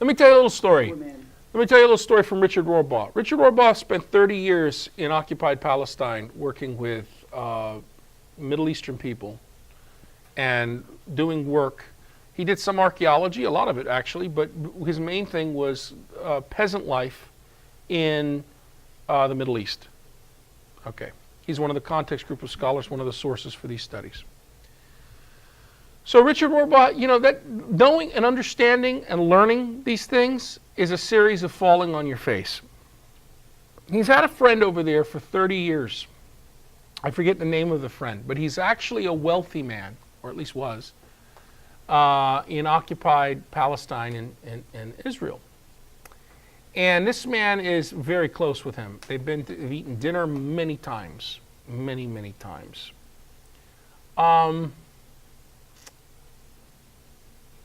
Let me tell you a little story. Let me tell you a little story from Richard Rohrbaugh. Richard Rohrbaugh spent 30 years in occupied Palestine working with Middle Eastern people and doing work. He did some archaeology, a lot of it actually, but his main thing was peasant life in the Middle East. Okay. He's one of the context group of scholars, one of the sources for these studies. So Richard Rohrbaugh, you know, that knowing and understanding and learning these things is a series of falling on your face. He's had a friend over there for 30 years. I forget the name of the friend, but he's actually a wealthy man, or at least was, in occupied Palestine and Israel. And this man is very close with him. They've eaten dinner many times, many times.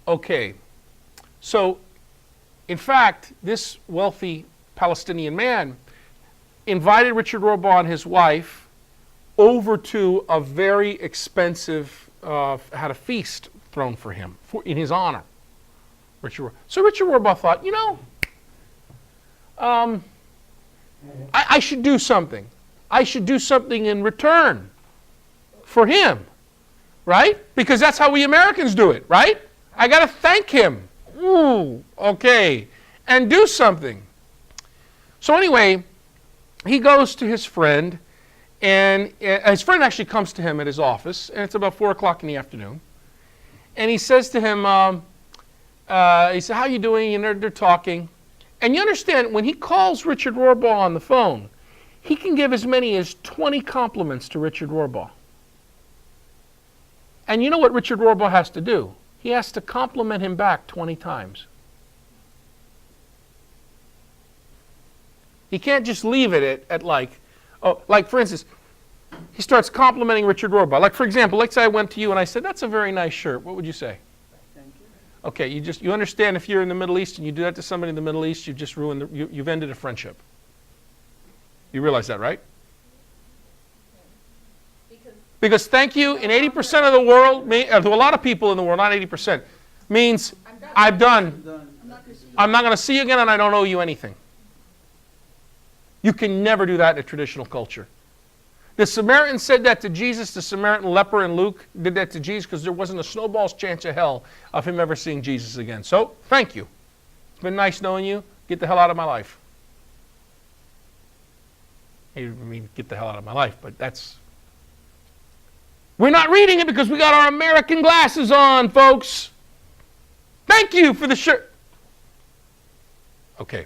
Okay, so in fact, this wealthy Palestinian man invited Richard Rohrbaugh and his wife over to a very expensive, had a feast thrown for him in his honor. So Richard Rohrbaugh thought, you know, I should do something. I should do something in return for him, right? Because that's how we Americans do it, right? I got to thank him. Ooh, okay. And do something. So anyway, he goes to his friend, and his friend actually comes to him at his office, and it's about 4 o'clock in the afternoon. And he says to him, he said, how you doing? And they're talking. And you understand, when he calls Richard Rohrbaugh on the phone, he can give as many as 20 compliments to Richard Rohrbaugh. And you know what Richard Rohrbaugh has to do? He has to compliment him back 20 times. He can't just leave it at like, oh, like for instance, he starts complimenting Richard Rohrbaugh. Like for example, let's say I went to you and I said, that's a very nice shirt. What would you say? Thank you. Okay, you understand if you're in the Middle East and you do that to somebody in the Middle East, you've just ruined, you've ended a friendship. You realize that, right? Because thank you in 80% of the world, to a lot of people in the world, not 80%, means I'm done. I'm not going to see you again and I don't owe you anything. You can never do that in a traditional culture. The Samaritan said that to Jesus. The Samaritan leper in Luke did that to Jesus because there wasn't a snowball's chance of hell of him ever seeing Jesus again. So, thank you. It's been nice knowing you. Get the hell out of my life. I mean, get the hell out of my life, but that's... We're not reading it because we got our American glasses on, folks. Thank you for the shirt. Okay.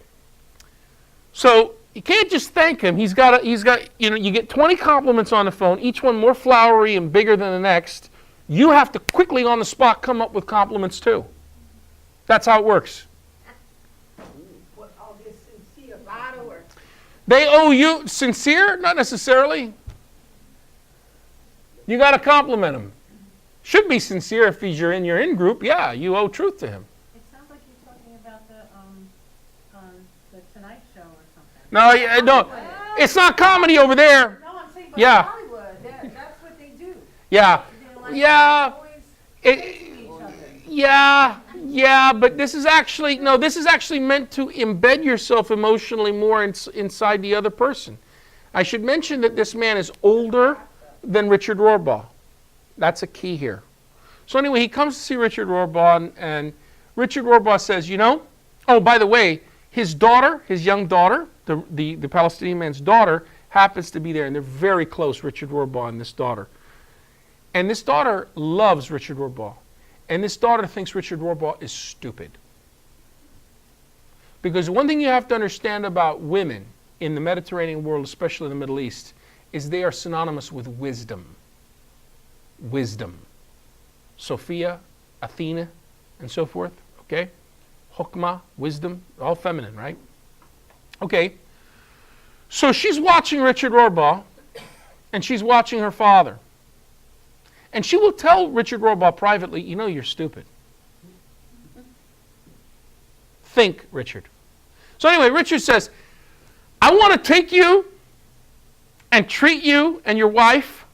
So you can't just thank him. He's got, you know, you get 20 compliments on the phone, each one more flowery and bigger than the next. You have to quickly on the spot come up with compliments too. That's how it works. All this sincere, a lot of work. They owe you sincere? Not necessarily. You got to compliment him. Should be sincere if he's in your in-group. Yeah, you owe truth to him. It sounds like you're talking about the Tonight Show or something. No, no, it's not comedy over there. No, I'm saying, but Yeah. Hollywood, that's what they do. Yeah, They're like yeah, always it, each other. yeah, but this is actually, no, this is actually meant to embed yourself emotionally more inside the other person. I should mention that this man is older than Richard Rohrbaugh. That's a key here. So anyway, he comes to see Richard Rohrbaugh, and Richard Rohrbaugh says, you know, oh, by the way, his daughter, his young daughter, the Palestinian man's daughter, happens to be there, and they're very close, Richard Rohrbaugh and this daughter. And this daughter loves Richard Rohrbaugh. And this daughter thinks Richard Rohrbaugh is stupid. Because one thing you have to understand about women in the Mediterranean world, especially in the Middle East, is they are synonymous with wisdom. Wisdom. Sophia, Athena, and so forth. Okay? Hokmah, wisdom, all feminine, right? Okay. So she's watching Richard Rohrbaugh, and she's watching her father. And she will tell Richard Rohrbaugh privately, you know, you're stupid. Think, Richard. So anyway, Richard says, I want to take you and treat you and your wife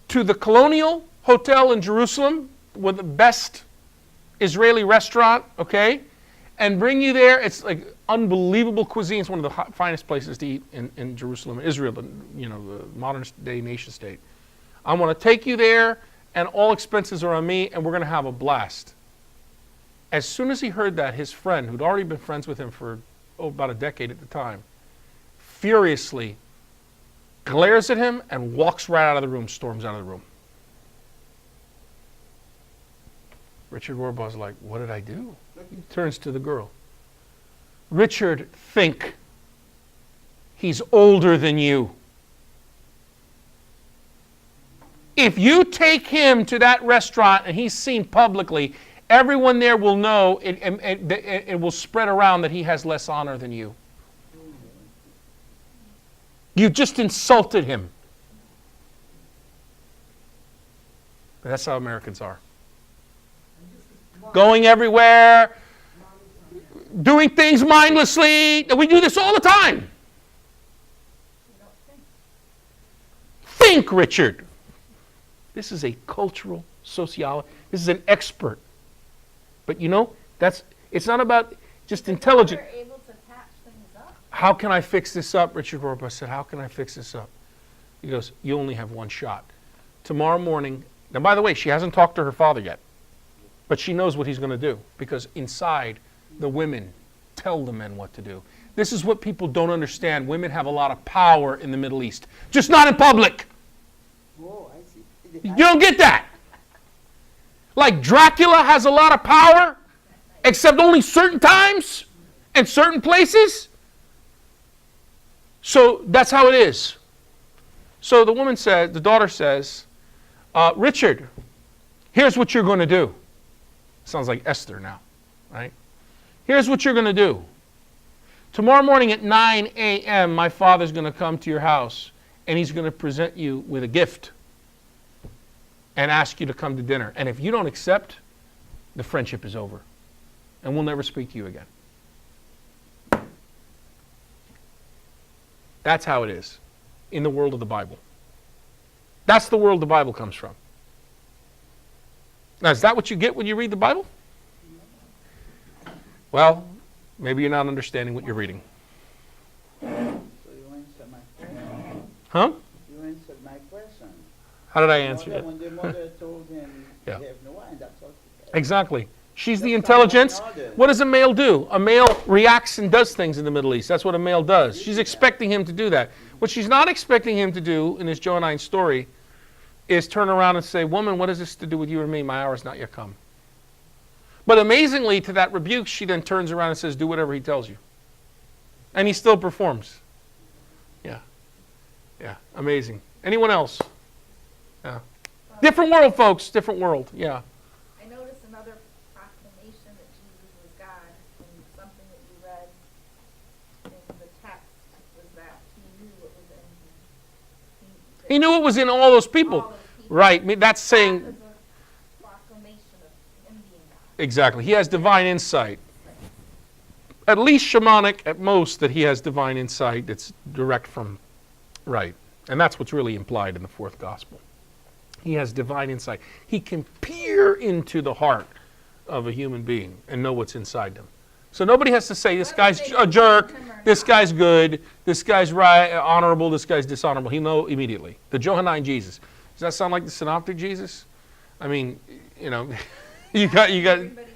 to the Colonial Hotel in Jerusalem with the best Israeli restaurant, okay? and bring you there. It's like unbelievable cuisine. It's one of the finest places to eat in Jerusalem, Israel, the modern day nation state. I want to take you there, and all expenses are on me, and we're going to have a blast. As soon as he heard that, his friend, who'd already been friends with him for about a decade at the time, furiously glares at him and walks right out of the room, storms out of the room. Richard Rohrbaugh's like, what did I do? He turns to the girl. Richard, think. He's older than you. If you take him to that restaurant and he's seen publicly, everyone there will know, it will spread around that he has less honor than you. You just insulted him. But that's how Americans are. Going everywhere, doing things mindlessly. We do this all the time. Think, Richard. This is a cultural sociologist. This is an expert. But it's not about just intelligence. They're able to patch things up. How can I fix this up? Richard Rohrbaugh said, how can I fix this up? He goes, you only have one shot. Tomorrow morning, now by the way, she hasn't talked to her father yet, but she knows what he's going to do, because inside, the women tell the men what to do. This is what people don't understand. Women have a lot of power in the Middle East, just not in public. Oh, I see. You don't get that. Like Dracula has a lot of power, except only certain times and certain places. So that's how it is. So the woman said, the daughter says, Richard, here's what you're going to do. Sounds like Esther now, right? Here's what you're going to do. Tomorrow morning at 9 a.m., my father's going to come to your house, and he's going to present you with a gift and ask you to come to dinner. And if you don't accept, the friendship is over, and we'll never speak to you again. That's how it is in the world of the Bible. That's the world the Bible comes from. Now, is that what you get when you read the Bible? Well, maybe you're not understanding what you're reading. So you answered my question. Huh? You answered my question. How did I answer it? When the mother told him, Yeah. you have no wine, that's all she said. Exactly. She's the That's intelligence. not an order. What does a male do? A male reacts and does things in the Middle East. That's what a male does. She's expecting him to do that. What she's not expecting him to do in this Johannine story is turn around and say, woman, what has this to do with you and me? My hour has not yet come. But amazingly, to that rebuke, she then turns around and says, do whatever he tells you. And he still performs. Yeah. Yeah. Amazing. Anyone else? Yeah. Different world, folks. Different world. Yeah. I noticed another proclamation that Jesus was God, and something that you read in the text was that he knew what was in He knew it was in all those people. all those people. Right. I mean, that's saying, That was a proclamation of him being God. exactly. He has divine insight. At least shamanic, at most, that he has divine insight that's direct from, right. And that's what's really implied in the fourth gospel. He has divine insight. He can peer into the heart of a human being and know what's inside them. So nobody has to say, this guy's a jerk, this guy's good, this guy's right, honorable, this guy's dishonorable. He'll know immediately. The Johannine Jesus. Does that sound like the synoptic Jesus? I mean, you know, you got. Everybody,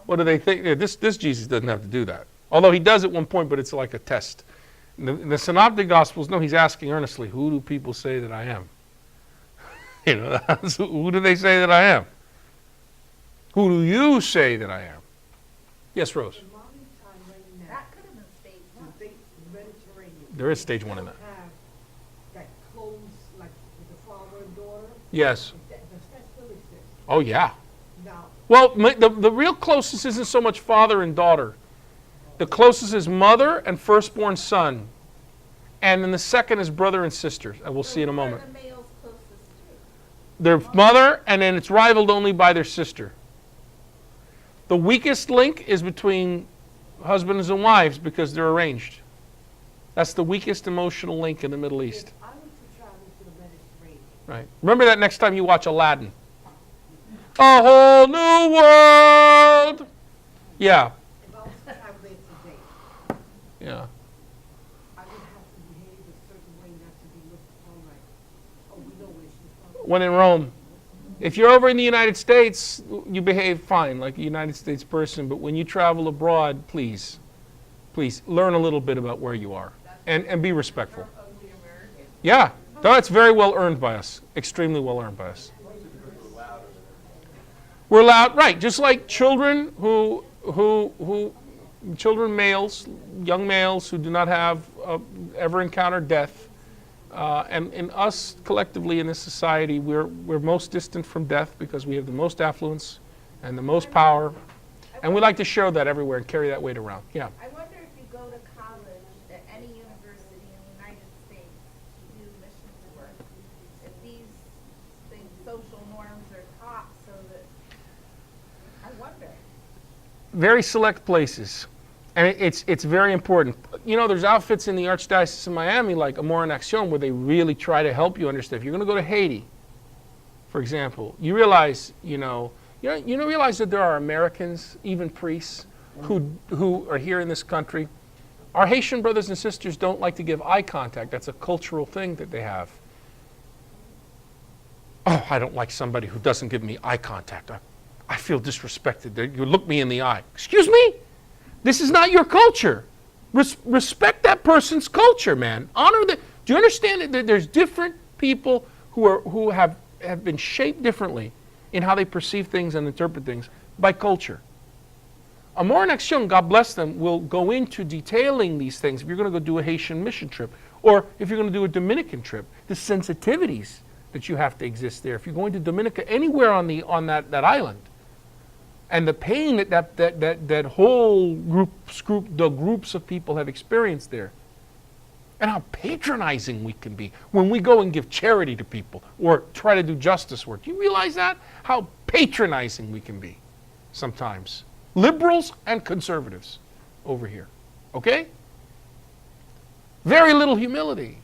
What do they think? Yeah, this Jesus doesn't have to do that. Although he does at one point, but it's like a test. In the synoptic gospels, no, he's asking earnestly, who do people say that I am? You know, who do they say that I am? Who do you say that I am? Yes, Rose. The modern time right now, that could have been stage you one. think the Mediterranean. There is stage one in that. Have that close, like with the father and daughter. Yes. Does that still exist? Oh, yeah. Now, Well, the real closest isn't so much father and daughter. The closest is mother and firstborn son. And then the second is brother and sister. And we'll see in a Who are moment. the males closest to? Their mother, and then it's rivaled only by their sister. The weakest link is between husbands and wives because they're arranged. That's the weakest emotional link in the Middle East. if I was to travel to the Mediterranean, Right. Remember that next time you watch Aladdin. A whole new world. Yeah. if Yeah. I would have to behave a certain way not to be looked upon like, oh, we know where she's from. When in Rome. If you're over in the United States, you behave fine, like a United States person. But when you travel abroad, please learn a little bit about where you are and be respectful. Yeah, that's very well earned by us. Extremely well earned by us. We're allowed, right? Just like children children males, young males who do not have ever encountered death. And in us collectively in this society, we're most distant from death because we have the most affluence and the most power, and we like to show that everywhere and carry that weight around. Yeah. I wonder if you go to college at any university in the United States to do missions work, if these things, social norms are taught so that, I wonder. Very select places. And it's very important. You know, there's outfits in the Archdiocese of Miami like Amor en Acción where they really try to help you understand. If you're going to go to Haiti, for example, you realize that there are Americans, even priests, who are here in this country. Our Haitian brothers and sisters don't like to give eye contact. That's a cultural thing that they have. Oh, I don't like somebody who doesn't give me eye contact. I feel disrespected. You look me in the eye. Excuse me? This is not your culture. Respect that person's culture, man. Honor that. Do you understand that there's different people who have been shaped differently in how they perceive things and interpret things by culture? Amor en Acción, God bless them, will go into detailing these things if you're going to go do a Haitian mission trip or if you're going to do a Dominican trip, the sensitivities that you have to exist there. If you're going to Dominica, anywhere on that island, and the pain that whole the groups of people have experienced there. And how patronizing we can be when we go and give charity to people or try to do justice work. Do you realize that? How patronizing we can be sometimes. Liberals and conservatives over here. Okay? Very little humility.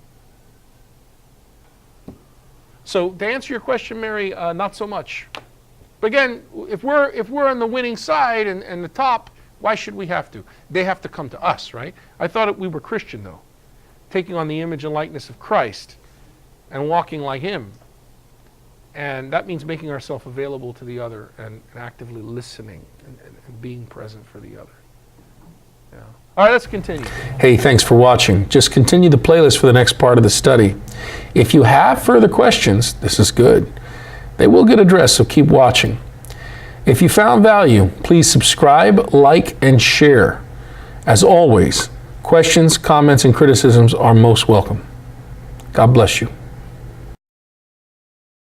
So to answer your question, Mary, not so much. But again, if we're on the winning side and the top, why should we have to? They have to come to us, right? I thought we were Christian, though, taking on the image and likeness of Christ and walking like Him. And that means making ourselves available to the other and actively listening and being present for the other. Yeah. All right, let's continue. Hey, thanks for watching. Just continue the playlist for the next part of the study. If you have further questions, this is good. They will get addressed, so keep watching. If you found value, please subscribe, like, and share. As always, questions, comments, and criticisms are most welcome. God bless you.